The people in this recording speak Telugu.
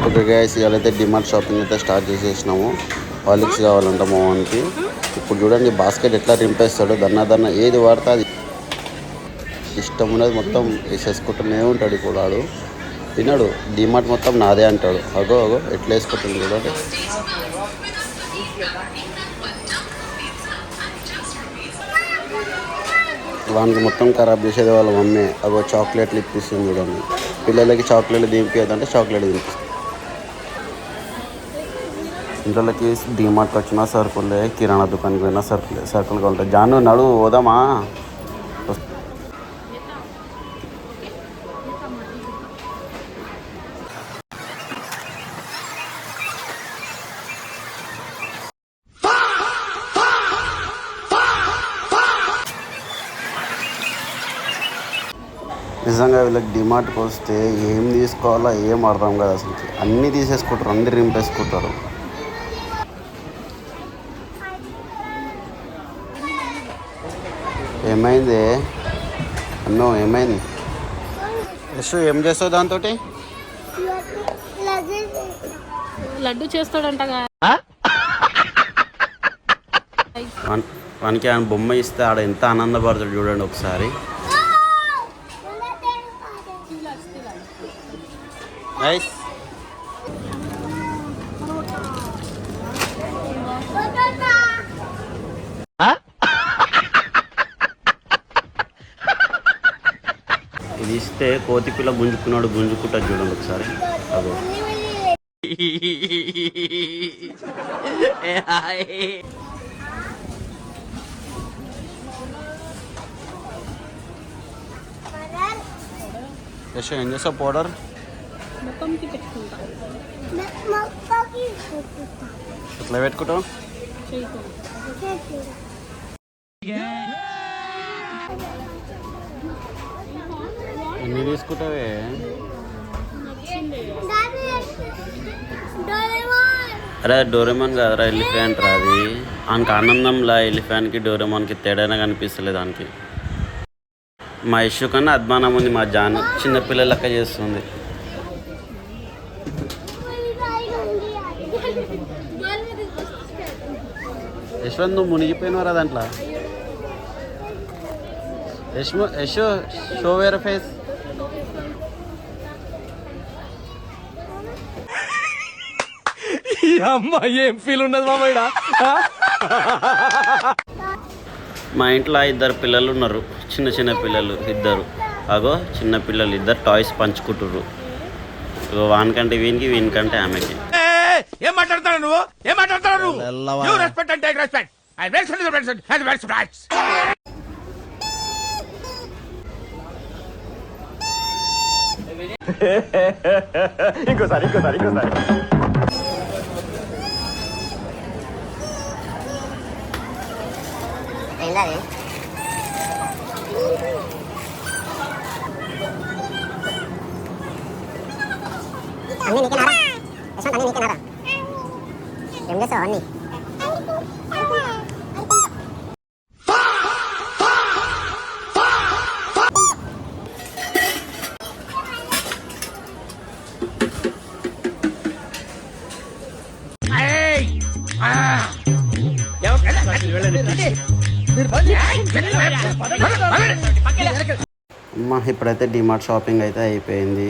ఓకే గైస్, ఇవాళైతే డిమార్ట్ షాపింగ్ అయితే స్టార్ట్ చేసేసినాము. హార్లిక్స్ కావాలంట మా వానికి. ఇప్పుడు చూడండి బాస్కెట్ ఎట్లా రింపేస్తాడు. దన్న ఏది వాడితే అది ఇష్టం ఉన్నది మొత్తం వేసేసుకుంటూనే ఉంటాడు. ఇప్పుడు వాడు తిన్నాడు. డిమార్ట్ మొత్తం నాదే అంటాడు. అగో ఎట్లా వేసుకుంటుంది చూడండి. వానికి మొత్తం ఖరాబ్ చేసేది వాళ్ళ మమ్మీ. అగో చాక్లెట్లు ఇప్పిస్తుంది చూడండి. పిల్లలకి చాక్లెట్లు దింపియదంటే చాక్లెట్ దింపిస్తుంది. ఇంట్లోకి డిమార్ట్కి వచ్చినా సరుకులే, కిరాణా దుకాణానికి పోయినా సరుకులుగా ఉంటాయి. జాను నడు పోదామా? నిజంగా వీళ్ళకి డిమార్ట్కి వస్తే ఏం తీసుకోవాలో ఏం అర్థం కాదు అసలు. అన్నీ తీసేసుకుంటారు, అన్నీ రింపేసుకుంటారు. ఏమైంది అన్నో? ఏమైంది? యశు ఏం చేస్తావు దాంతో? లడ్డు చేస్తాడంట. వానికి ఆయన బొమ్మ ఇస్తే ఆడ ఎంత ఆనందపడతాడు చూడండి ఒకసారి. నైస్. ఇది ఇస్తే కోతి పిల్ల గుంజుకుంటా చూడండి ఒకసారి. అదో యశో ఏం చేస్తావు? పౌడర్ ఎట్లా పెట్టుకుంటావు? ఎన్ని తీసుకుంటావే? అరే డోరేమాన్ కాదురా, ఎలిఫెంట్ రా అది. ఆయనకి ఆనందంలా ఎలిఫెంట్కి డోరేమాన్కి తేడానే కనిపిస్తలేదు దానికి. మా ఇష్యూ కన్నా అద్మానం ఉంది. మా జాను చిన్నపిల్లల లెక్క చేస్తుంది. యశ్వంత్ నువ్వు మునిగిపోయినవరా దాంట్లో. యశో షో వేర్ ఫేస్. ఏం ఫీల్ ఉన్నది మామయ్య? మా ఇంట్లో 2 పిల్లలు ఉన్నారు, చిన్న పిల్లలు 2. అగో చిన్న పిల్లలు 2 టాయ్స్ పంచుకుంటుర్రు. వానికంటే వీనికి, వీనికంటే ఆమెకి. ఏం మాట్లాడతాడు నువ్వు? ఏం మాట్లాడతాడు నువ్వు? You respect and take respect. I respect. ఇంకోసారి అన్నీ నీకేనారా? యశ్వంత్ అన్నీ నీకేనారా? ఏం చేస్తావు అన్నీ? అమ్మ ఇప్పుడైతే డిమార్ట్ షాపింగ్ అయితే అయిపోయింది.